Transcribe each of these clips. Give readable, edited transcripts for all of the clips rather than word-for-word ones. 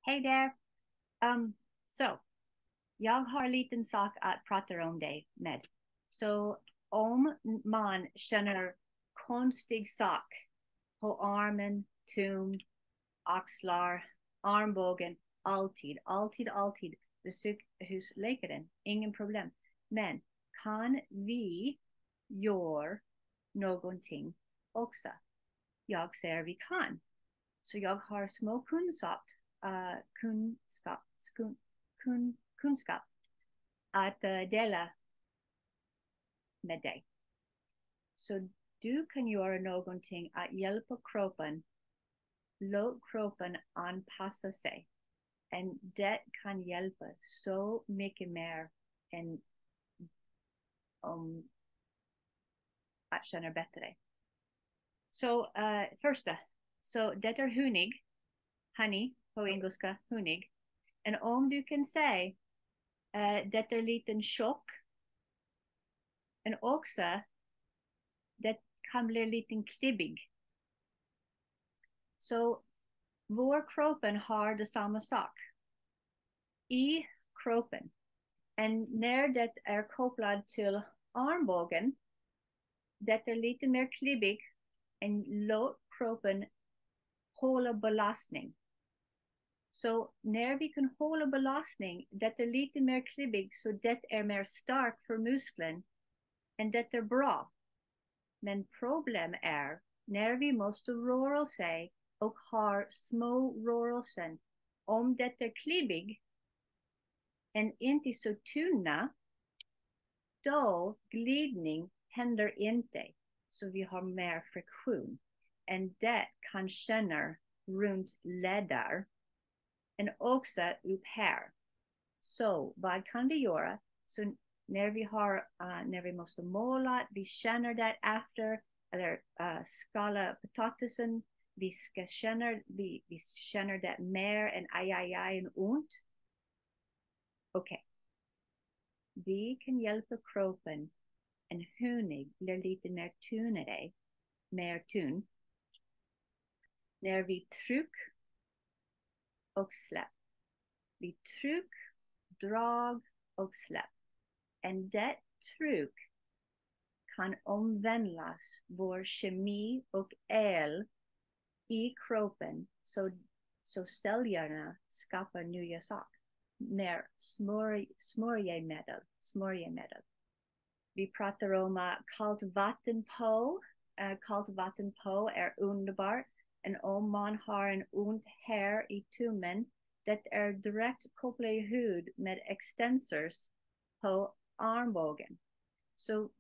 Hej där! Så, jag har en liten sak att prata om dig med. Så om man känner konstig sak på armen, tum, axlar, armbågen, alltid besök husläkaren, ingen problem. Men kan vi göra någonting också? Jag säger vi kan. Så jag har små kunskap att dela med dig. Så du kan göra någonting att hjälpa kroppen. Låt kroppen anpassa sig. Och det kan hjälpa så mycket mer än att känna bättre. Så första, så det är honey på engelska, hunig. Och om du kan säga det är liten tjock. Och också det kan bli lite klibbig. Så vår kroppen har det samma sak. I kroppen. Och när det är kopplat till armbågen. Det är lite mer klibbig. Och låt kroppen hålla belastning. Så när vi kan hålla belastning, det är lite mer klibbig, så det är mer starkt för muskeln. Och det är bra. Men problem är när vi måste röra sig och har små rörelser. Om det är klibbig och inte så tunna, då glidning händer inte. Så vi har mer friktion. Och det kan känna runt leder. Och också upp här. Så vad kan vi göra? Så när vi måste måla, vi känner det efter, eller skala potatisen, vi känner det mer än än ont. Okej. Vi kan hjälpa kroppen en hunig blir lite mer tunare, mer tunn. När vi tryck och släpp. Vi tryck, drag och släpp. Och det tryck kan omvandlas vår kemi och el i kroppen, så cellerna skapar nya saker. Mer smörjmedel. Vi pratar om kallt vatten på. Kallt vatten på är underbart. Och om man har en ont här i tummen, det är direkt kopplat i hud med extensors på armbågen. Så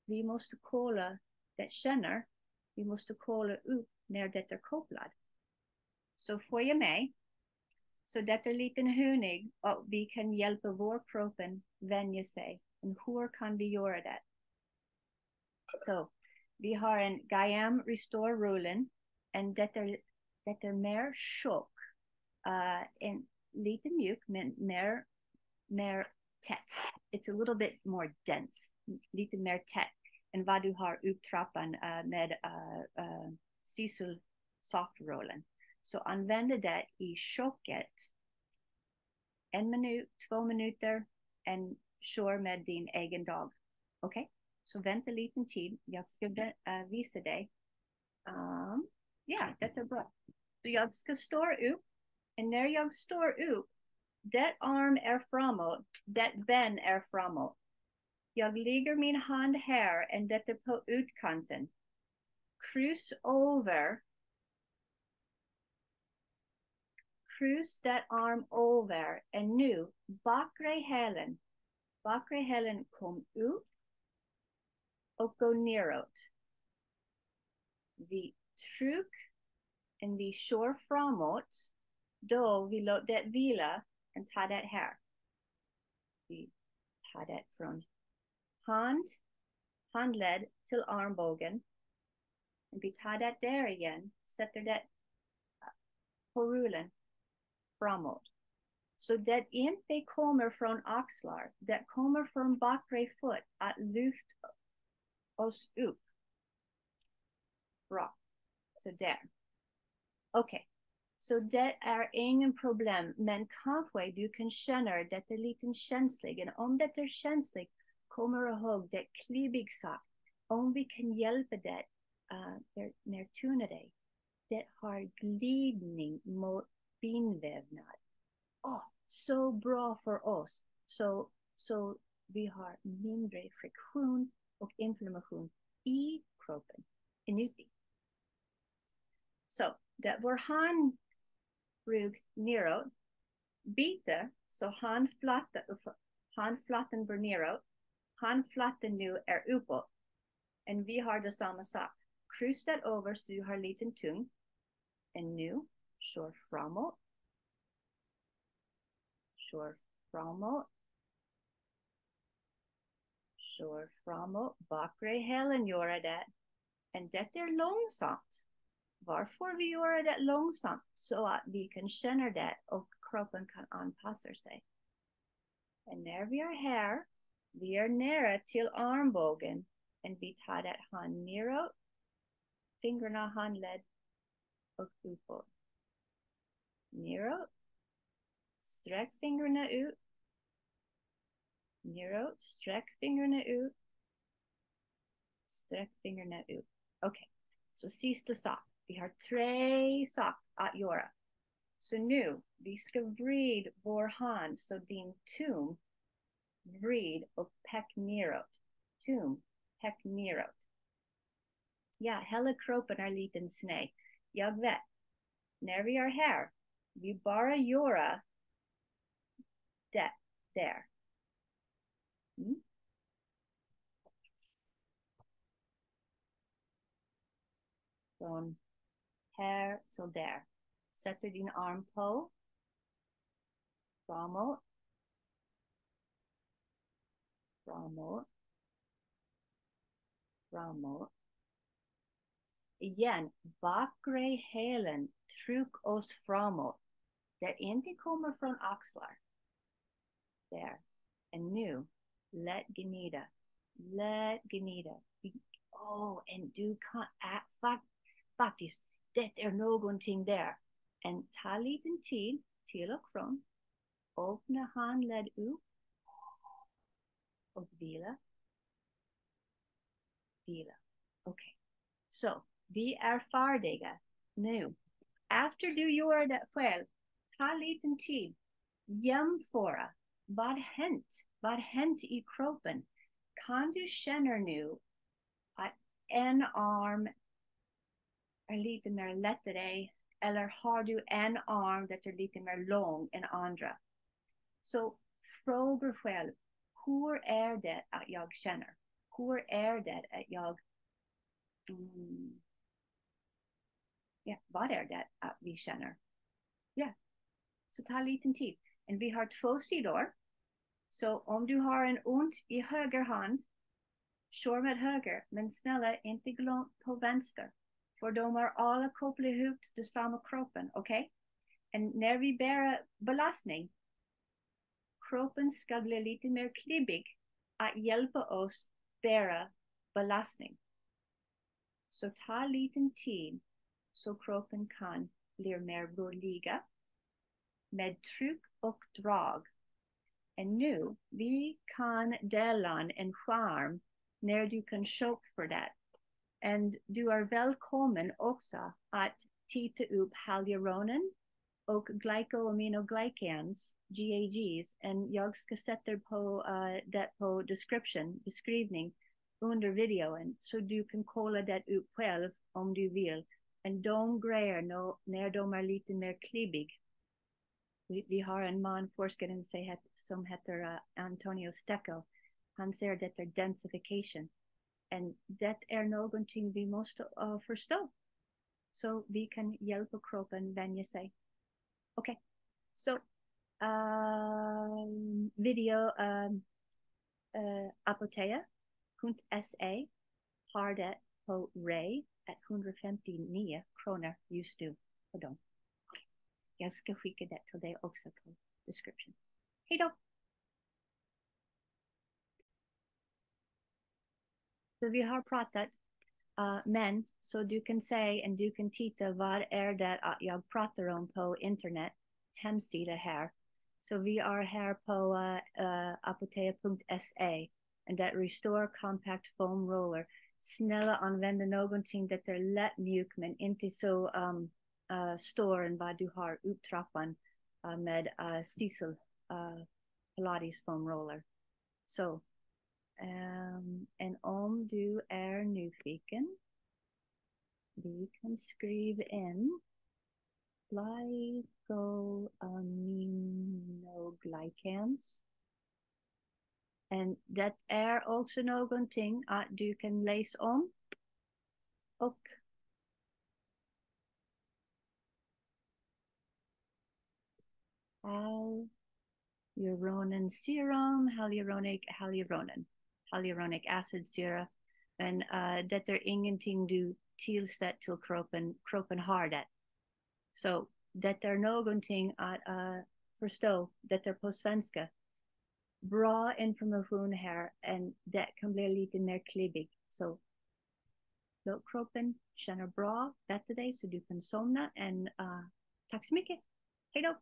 vi måste kolla det känner. Vi måste kolla upp när det är kopplat. Så får jag med. Så det är liten hunig och vi kan hjälpa vår kroppen vänja sig. Och hur kan vi göra det? Så vi har en Gayam Restore rullen. Och det är mer tjock. En lite mjuk men mer tätt. It's a little bit more dense. Lite mer tätt än vad du har upptrappan med Cecil soft rollen. Så använder det i tjocket 1 minut, 2 minuter och kör med din egen dag. Okej? Så vänta lite tid. Jag ska visa dig. Ja, det är bra. Så jag ska stå upp. Och när jag står upp, det arm är framåt, det ben är framåt. Jag lägger min hand här och det är på utkanten. Kryss över. Kryss det arm över. Och nu, bakre hälen kom upp och gå neråt. Vi tryck och vi kör framåt. Då vi låter det vila och tar det här. Vi tar det från handled till armbågen. Och vi tar det där igen. Sätter det på rullen framåt. Så det inte kommer från axlar. Det kommer från bakre fot att lyfta oss upp. Bra. Så där. Okej. Så det är ingen problem, men kanske du kan känna det är lite känsligt. Och om det är känsligt, kommer ihåg det klibbig sak. Om vi kan hjälpa det när tuna dig, det har glidning mot bindvävnad. Så bra för oss. Så vi har mindre friktion och inflammation i kroppen, inuti. Så det var hand, rygg neråt. Byte, så handflatan går neråt. Handflatan nu är uppåt. Och vi har det samma sak. Kryss det över så du har liten tung. Och nu, kör framåt. Kör framåt. Kör framåt. Bakre hälen gör det. Och det är långsamt. Varför vi gör det långsamt? Så att vi kan känna det och kroppen kan anpassa sig. Och när vi är här, vi är nära till armbågen. Och vi tar det hand neråt. Fingrarna handled och uppåt. Neråt. Sträck fingrarna ut. Neråt. Sträck fingrarna ut. Sträck fingrarna ut. Okej. Så sista sak. Vi har 3 saker att göra. Så nu, vi ska vrida vår hand så din tum vrid och peck neråt. Tum, peck neråt. Ja, hela kroppen är liten sned. Jag vet. När vi är här, vi bara gör det där. Från här till där. Sätter din arm på. Framåt. Framåt. Framåt. Igen, bakre hälen, tryck oss framåt. Det inte kommer från axlar. Där. Och nu, lätt gnida. Lätt gnida. Och du kan faktiskt, det är någonting där. En ta liten tid till och från. Öppna handled upp. Och vila. Vila. Okej. Så, vi är färdiga nu. Efter du gör det själv, ta liten tid. Jämföra. Vad hänt i kroppen? Kan du känna nu att en arm är lite mer lättare, eller har du en arm som är lite mer lång än andra? Så fråga själv, hur är det att jag känner? Hur är det att jag... vad är det att vi känner? Så ta en liten tid. Och vi har 2 sidor. Så om du har en ont i höger hand, kör med höger, men snälla inte glöm på vänster. För de är alla kopplade ihop till samma kroppen, okej? Och när vi bär belastning, kroppen ska bli lite mer klibbig att hjälpa oss bära belastning. Så ta lite tid så kroppen kan bli mer rörliga med tryck och drag. Och nu, vi kan dela en skärm när du kan köpa för det. Och du är välkommen också att titta upp hyaluronen och glycoaminoglycans, GAGs. Och jag ska sätta på det på beskrivning under videon, så du kan kolla det upp själv om du vill. Och de grejer när de är lite mer klibbiga. Vi har en man, forskaren som heter Antonio Stecco. Han säger det är densification. Och det är någonting vi måste förstå. Så vi kan hjälpa kroppen vänja sig. Okej. Så video apotea.se har det på Ray at 159 kronor just nu på dem. Jag ska skicka det till dig också på description. Hej då! Så vi har pratat Men så du kan säga och du kan titta vad det att jag pratar om på internet, hemsida här. Så vi är här på apotea.se och det Restore Compact Foam Roller. Snälla använda någonting det är lätt mjuk men inte så stor än vad du har uttrappan med Cecil Pilates Foam Roller. Så och om du är nyfiken, du kan skriva in glycoaminoglycans. Och det är också någonting att du kan läsa om. Och hyaluronan serum, hyaluronic acid syra. Men det är ingenting du tillsätter till kroppen. Kroppen har det. Så det är någonting att förstå. Det är på svenska. Bra information här. Och det kan bli lite mer klibbig. Så låt kroppen känna bra. Bättre dig så du kan somna. Och tack så mycket. Hej då!